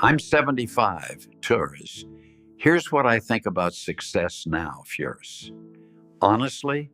I'm 75, Taurus. Here's what I think about success now, Furious. Honestly,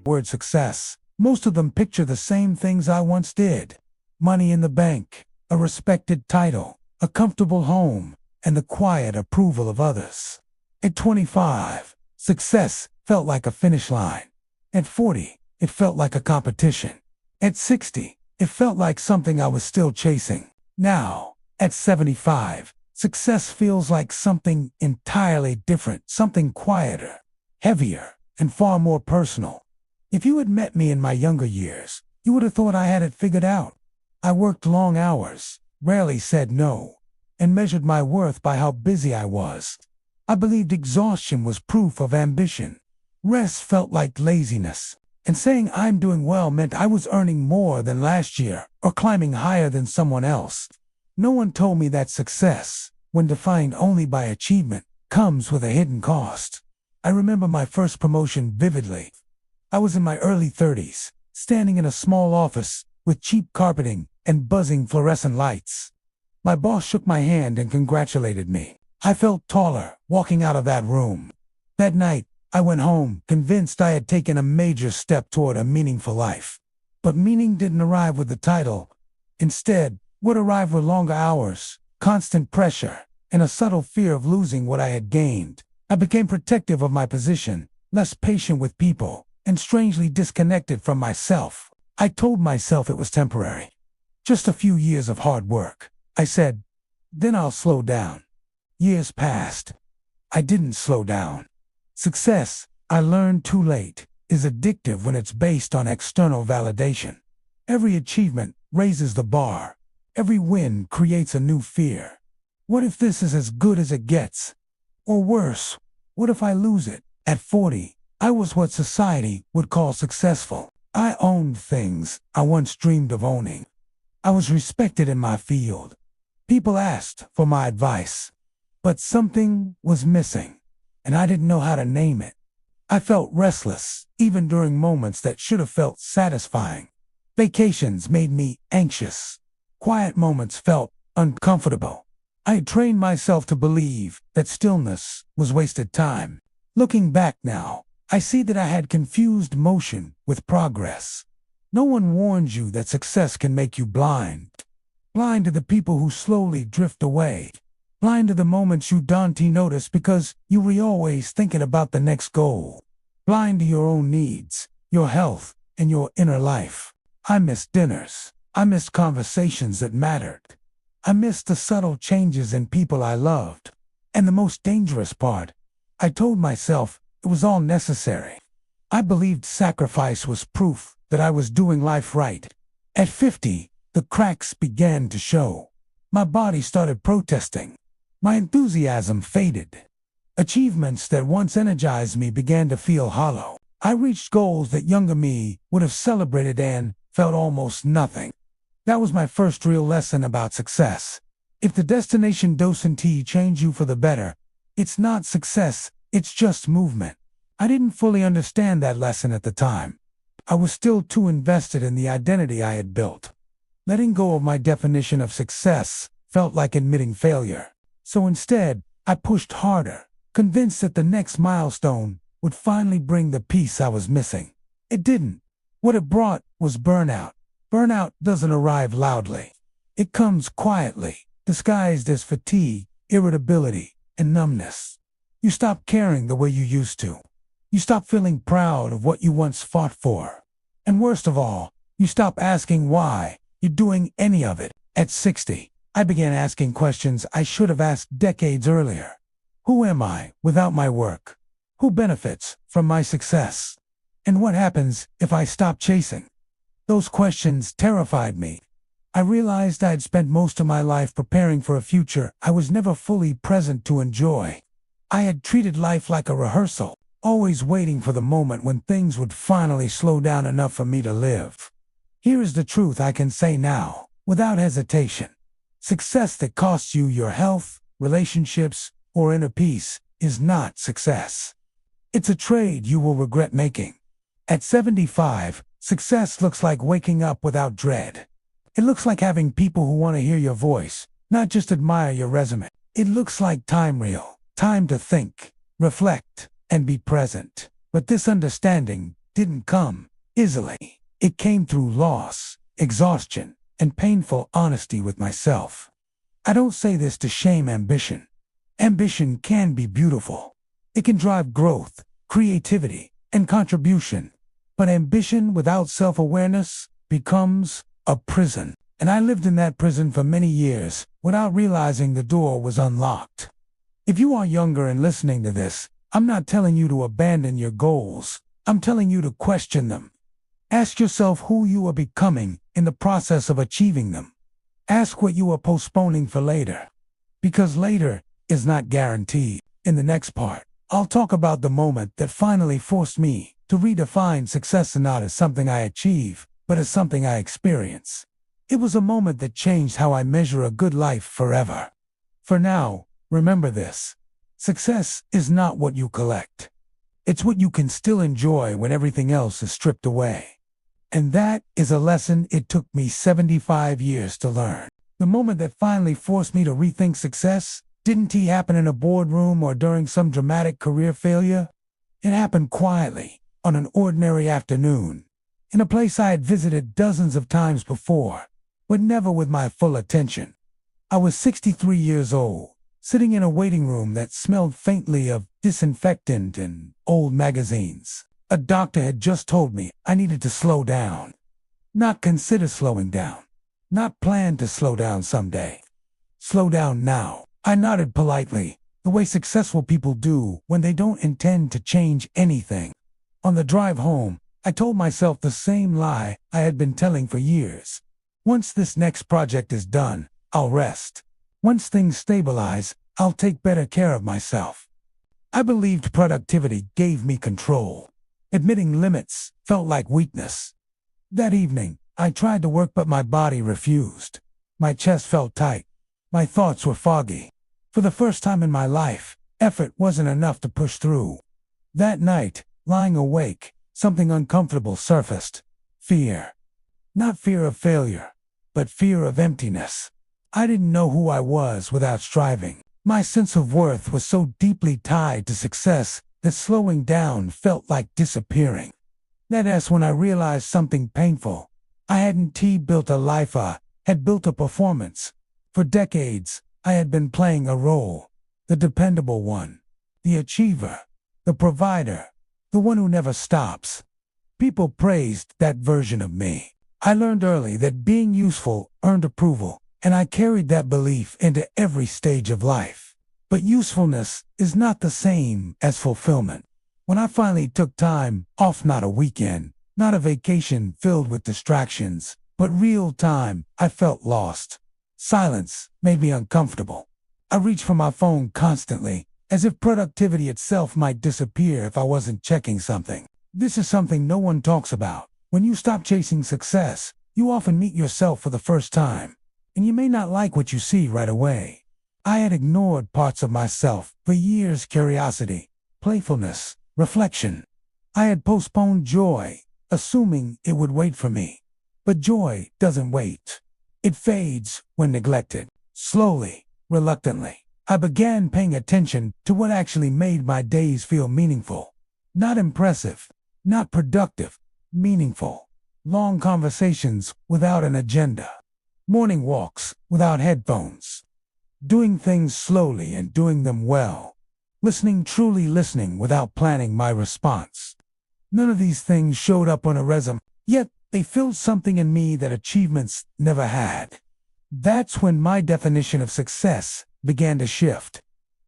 Word success. Most of them picture the same things I once did. Money in the bank, a respected title, a comfortable home, and the quiet approval of others. At 25, success felt like a finish line. At 40, it felt like a competition. At 60, it felt like something I was still chasing. Now, at 75, success feels like something entirely different, something quieter, heavier, and far more personal. If you had met me in my younger years, you would have thought I had it figured out. I worked long hours, rarely said no, and measured my worth by how busy I was. I believed exhaustion was proof of ambition. Rest felt like laziness, and saying I'm doing well meant I was earning more than last year or climbing higher than someone else. No one told me that success, when defined only by achievement, comes with a hidden cost. I remember my first promotion vividly. I was in my early 30s, standing in a small office with cheap carpeting and buzzing fluorescent lights. My boss shook my hand and congratulated me. I felt taller walking out of that room. That night, I went home, convinced I had taken a major step toward a meaningful life. But meaning didn't arrive with the title. Instead, what arrived were longer hours, constant pressure, and a subtle fear of losing what I had gained. I became protective of my position, less patient with people, and strangely disconnected from myself. I told myself it was temporary. Just a few years of hard work. I said, then I'll slow down. Years passed. I didn't slow down. Success, I learned too late, is addictive when it's based on external validation. Every achievement raises the bar. Every win creates a new fear. What if this is as good as it gets? Or worse, what if I lose it? At 40, I was what society would call successful. I owned things I once dreamed of owning. I was respected in my field. People asked for my advice. But something was missing, and I didn't know how to name it. I felt restless, even during moments that should have felt satisfying. Vacations made me anxious. Quiet moments felt uncomfortable. I had trained myself to believe that stillness was wasted time. Looking back now, I see that I had confused motion with progress. No one warns you that success can make you blind. Blind to the people who slowly drift away. Blind to the moments you don't notice because you were always thinking about the next goal. Blind to your own needs, your health, and your inner life. I missed dinners. I missed conversations that mattered. I missed the subtle changes in people I loved. And the most dangerous part, I told myself it was all necessary. I believed sacrifice was proof that I was doing life right. At 50, the cracks began to show. My body started protesting. My enthusiasm faded. Achievements that once energized me began to feel hollow. I reached goals that younger me would have celebrated and felt almost nothing. That was my first real lesson about success. If the destination doesn't change you for the better, it's not success, it's just movement. I didn't fully understand that lesson at the time. I was still too invested in the identity I had built. Letting go of my definition of success felt like admitting failure. So instead, I pushed harder, convinced that the next milestone would finally bring the peace I was missing. It didn't. What it brought was burnout. Burnout doesn't arrive loudly. It comes quietly, disguised as fatigue, irritability, and numbness. You stop caring the way you used to. You stop feeling proud of what you once fought for. And worst of all, you stop asking why you're doing any of it. At 60, I began asking questions I should have asked decades earlier. Who am I without my work? Who benefits from my success? And what happens if I stop chasing? Those questions terrified me. I realized I'd spent most of my life preparing for a future I was never fully present to enjoy. I had treated life like a rehearsal, always waiting for the moment when things would finally slow down enough for me to live. Here is the truth I can say now, without hesitation. Success that costs you your health, relationships, or inner peace is not success. It's a trade you will regret making. At 75, success looks like waking up without dread. It looks like having people who want to hear your voice, not just admire your resume. It looks like time real, time to think, reflect, and be present. But this understanding didn't come easily. It came through loss, exhaustion, and painful honesty with myself. I don't say this to shame ambition. Ambition can be beautiful. It can drive growth, creativity, and contribution. But ambition without self-awareness becomes a prison. And I lived in that prison for many years without realizing the door was unlocked. If you are younger and listening to this, I'm not telling you to abandon your goals. I'm telling you to question them. Ask yourself who you are becoming in the process of achieving them. Ask what you are postponing for later. Because later is not guaranteed. In the next part, I'll talk about the moment that finally forced me to redefine success not as something I achieve, but as something I experience. It was a moment that changed how I measure a good life forever. For now, remember this. Success is not what you collect. It's what you can still enjoy when everything else is stripped away. And that is a lesson it took me 75 years to learn. The moment that finally forced me to rethink success didn't happen in a boardroom or during some dramatic career failure. It happened quietly, on an ordinary afternoon, in a place I had visited dozens of times before, but never with my full attention. I was 63 years old, sitting in a waiting room that smelled faintly of disinfectant and old magazines. A doctor had just told me I needed to slow down. Not consider slowing down. Not plan to slow down someday. Slow down now. I nodded politely, the way successful people do when they don't intend to change anything. On the drive home, I told myself the same lie I had been telling for years. Once this next project is done, I'll rest. Once things stabilize, I'll take better care of myself. I believed productivity gave me control. Admitting limits felt like weakness. That evening, I tried to work but my body refused. My chest felt tight. My thoughts were foggy. For the first time in my life, effort wasn't enough to push through. That night, lying awake, something uncomfortable surfaced. Fear. Not fear of failure, but fear of emptiness. I didn't know who I was without striving. My sense of worth was so deeply tied to success that slowing down felt like disappearing. That's when I realized something painful. I hadn't built a life, I had built a performance. For decades, I had been playing a role. The dependable one. The achiever. The provider. The one who never stops. People praised that version of me. I learned early that being useful earned approval, and I carried that belief into every stage of life. But usefulness is not the same as fulfillment. When I finally took time off, not a weekend, not a vacation filled with distractions, but real time, I felt lost. Silence made me uncomfortable. I reached for my phone constantly, as if productivity itself might disappear if I wasn't checking something. This is something no one talks about. When you stop chasing success, you often meet yourself for the first time, and you may not like what you see right away. I had ignored parts of myself for years: curiosity, playfulness, reflection. I had postponed joy, assuming it would wait for me. But joy doesn't wait. It fades when neglected. Slowly, reluctantly, I began paying attention to what actually made my days feel meaningful. Not impressive, not productive, meaningful. Long conversations without an agenda. Morning walks without headphones. Doing things slowly and doing them well. Truly listening without planning my response. None of these things showed up on a resume, yet they filled something in me that achievements never had. That's when my definition of success began to shift.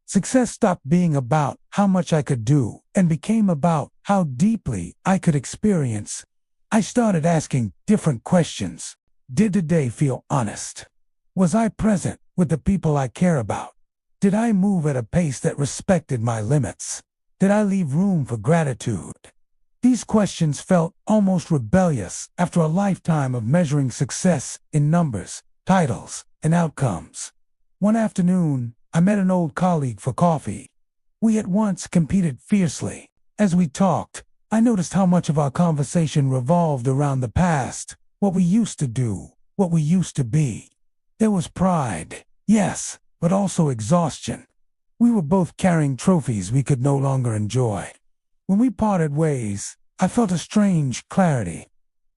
Success stopped being about how much I could do and became about how deeply I could experience. I started asking different questions. Did today feel honest? Was I present with the people I care about? Did I move at a pace that respected my limits? Did I leave room for gratitude? These questions felt almost rebellious after a lifetime of measuring success in numbers, titles, and outcomes. One afternoon, I met an old colleague for coffee. We had once competed fiercely. As we talked, I noticed how much of our conversation revolved around the past, what we used to do, what we used to be. There was pride, Yes, but also exhaustion. We were both carrying trophies we could no longer enjoy. When we parted ways, I felt a strange clarity.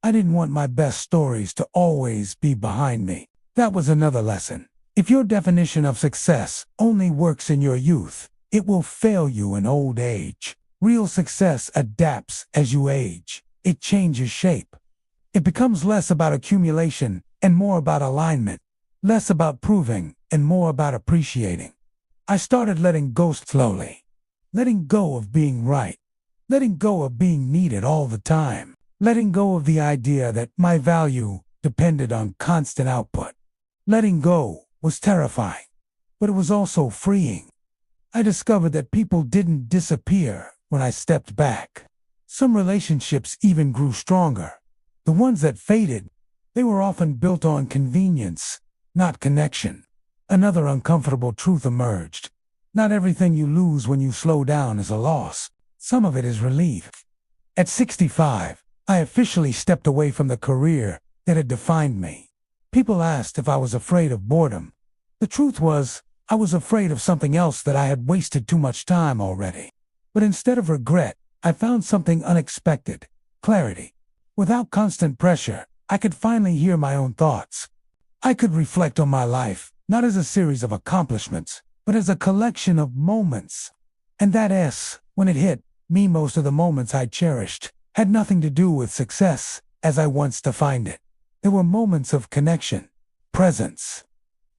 I didn't want my best stories to always be behind me. That was another lesson. If your definition of success only works in your youth, it will fail you in old age. Real success adapts as you age. It changes shape. It becomes less about accumulation and more about alignment, less about proving and more about appreciating. I started letting go slowly, letting go of being right, letting go of being needed all the time, letting go of the idea that my value depended on constant output. Letting go was terrifying, but it was also freeing. I discovered that people didn't disappear when I stepped back. Some relationships even grew stronger. The ones that faded, they were often built on convenience, not connection. Another uncomfortable truth emerged. Not everything you lose when you slow down is a loss. Some of it is relief. At 65, I officially stepped away from the career that had defined me. People asked if I was afraid of boredom. The truth was, I was afraid of something else that I had wasted too much time already. But instead of regret, I found something unexpected: clarity. Without constant pressure, I could finally hear my own thoughts. I could reflect on my life, not as a series of accomplishments, but as a collection of moments. And that when it hit me, most of the moments I cherished had nothing to do with success as I once defined it. There were moments of connection, presence,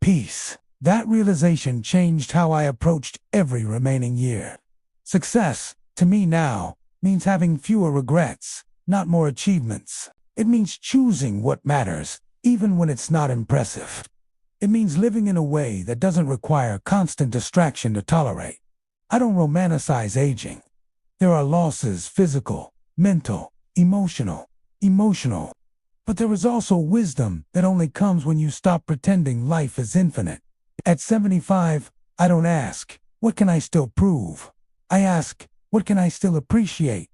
peace. That realization changed how I approached every remaining year. Success, to me now, means having fewer regrets, not more achievements. It means choosing what matters, even when it's not impressive. It means living in a way that doesn't require constant distraction to tolerate. I don't romanticize aging. There are losses, physical, mental, emotional. But there is also wisdom that only comes when you stop pretending life is infinite. At 75, I don't ask, what can I still prove? I ask, what can I still appreciate?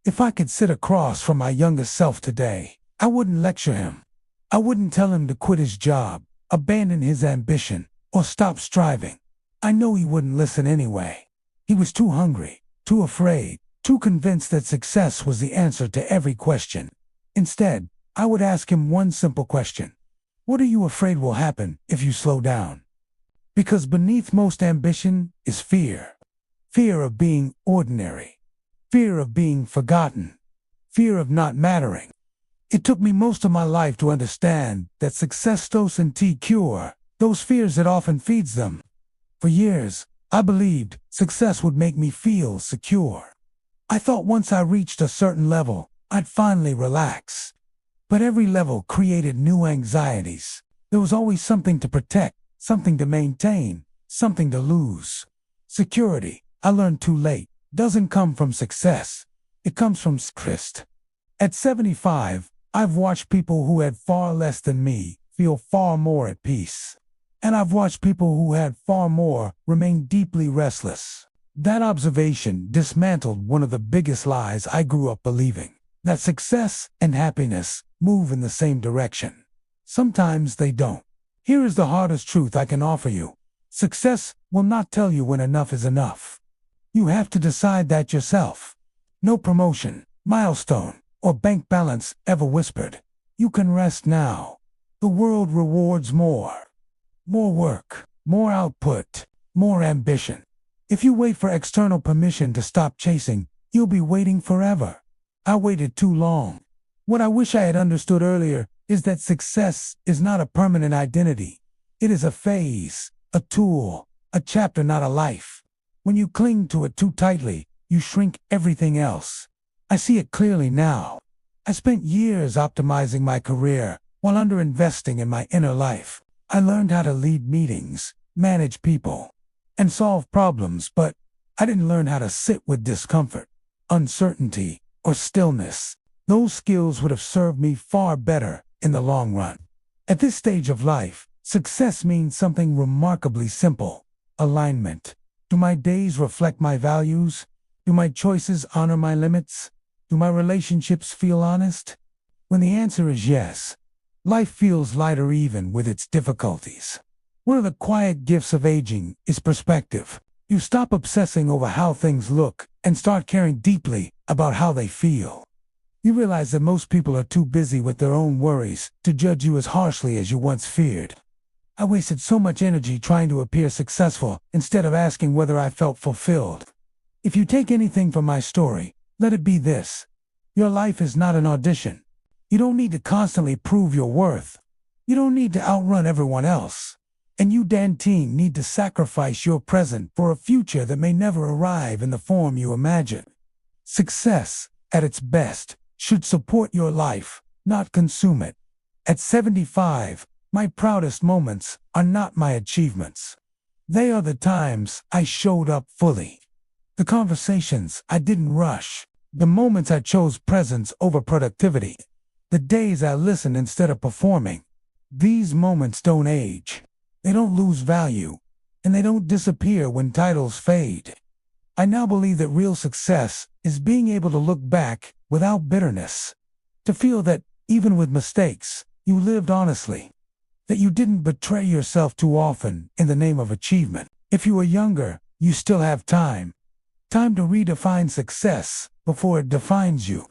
If I could sit across from my youngest self today, I wouldn't lecture him. I wouldn't tell him to quit his job, abandon his ambition, or stop striving. I know he wouldn't listen anyway. He was too hungry, too afraid, too convinced that success was the answer to every question. Instead, I would ask him one simple question. What are you afraid will happen if you slow down? Because beneath most ambition is fear. Fear of being ordinary. Fear of being forgotten. Fear of not mattering. It took me most of my life to understand that success doesn't cure those fears that often feeds them. For years, I believed success would make me feel secure. I thought once I reached a certain level, I'd finally relax. But every level created new anxieties. There was always something to protect, something to maintain, something to lose. Security, I learned too late, doesn't come from success. It comes from stress. At 75, I've watched people who had far less than me feel far more at peace. And I've watched people who had far more remain deeply restless. That observation dismantled one of the biggest lies I grew up believing, that success and happiness move in the same direction. Sometimes they don't. Here is the hardest truth I can offer you. Success will not tell you when enough is enough. You have to decide that yourself. No promotion, milestone, or bank balance ever whispered, you can rest now. The world rewards more. More work, more output, more ambition. If you wait for external permission to stop chasing, you'll be waiting forever. I waited too long. What I wish I had understood earlier is that success is not a permanent identity. It is a phase, a tool, a chapter, not a life. When you cling to it too tightly, you shrink everything else. I see it clearly now. I spent years optimizing my career while underinvesting in my inner life. I learned how to lead meetings, manage people, and solve problems, but I didn't learn how to sit with discomfort, uncertainty, or stillness. Those skills would have served me far better in the long run. At this stage of life, success means something remarkably simple: alignment. Do my days reflect my values? Do my choices honor my limits? Do my relationships feel honest? When the answer is yes, life feels lighter even with its difficulties. One of the quiet gifts of aging is perspective. You stop obsessing over how things look and start caring deeply about how they feel. You realize that most people are too busy with their own worries to judge you as harshly as you once feared. I wasted so much energy trying to appear successful instead of asking whether I felt fulfilled. If you take anything from my story, let it be this. Your life is not an audition. You don't need to constantly prove your worth. You don't need to outrun everyone else. And you, Dantine, need to sacrifice your present for a future that may never arrive in the form you imagine. Success, at its best, should support your life, not consume it. At 75, my proudest moments are not my achievements. They are the times I showed up fully. The conversations I didn't rush. The moments I chose presence over productivity. The days I listened instead of performing. These moments don't age. They don't lose value. And they don't disappear when titles fade. I now believe that real success is being able to look back without bitterness. To feel that, even with mistakes, you lived honestly. That you didn't betray yourself too often in the name of achievement. If you are younger, you still have time. Time to redefine success before it defines you.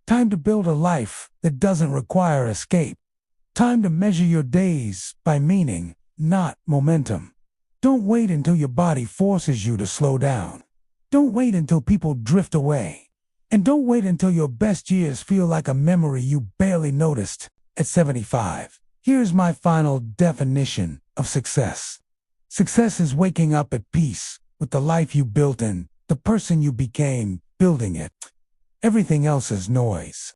Time to build a life that doesn't require escape. Time to measure your days by meaning, not momentum. Don't wait until your body forces you to slow down. Don't wait until people drift away. And don't wait until your best years feel like a memory you barely noticed at 75. Here's my final definition of success. Success is waking up at peace with the life you built and the person you became building it. Everything else is noise.